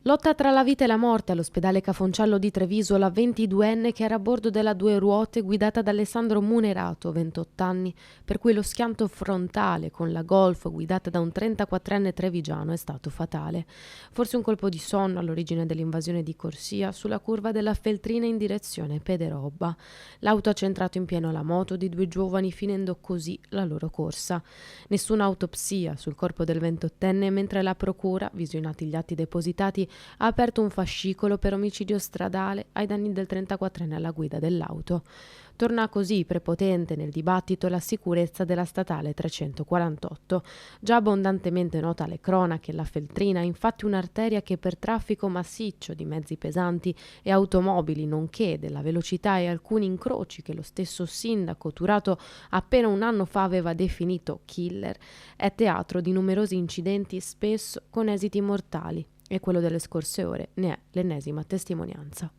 Lotta tra la vita e la morte all'ospedale Cafoncello di Treviso, la 22enne che era a bordo della due ruote guidata da Alessandro Munerato, 28 anni, per cui lo schianto frontale con la Golf guidata da un 34enne trevigiano è stato fatale. Forse un colpo di sonno all'origine dell'invasione di corsia sulla curva della Feltrina in direzione Pederobba. L'auto ha centrato in pieno la moto di due giovani, finendo così la loro corsa. Nessuna autopsia sul corpo del 28enne, mentre la procura, visionati gli atti depositati, ha aperto un fascicolo per omicidio stradale ai danni del 34enne alla guida dell'auto. Torna così prepotente nel dibattito la sicurezza della statale 348. Già abbondantemente nota alle cronache, la Feltrina è infatti un'arteria che per traffico massiccio di mezzi pesanti e automobili, nonché della velocità e alcuni incroci che lo stesso sindaco Turato appena un anno fa aveva definito killer, è teatro di numerosi incidenti, spesso con esiti mortali. E quello delle scorse ore ne è l'ennesima testimonianza.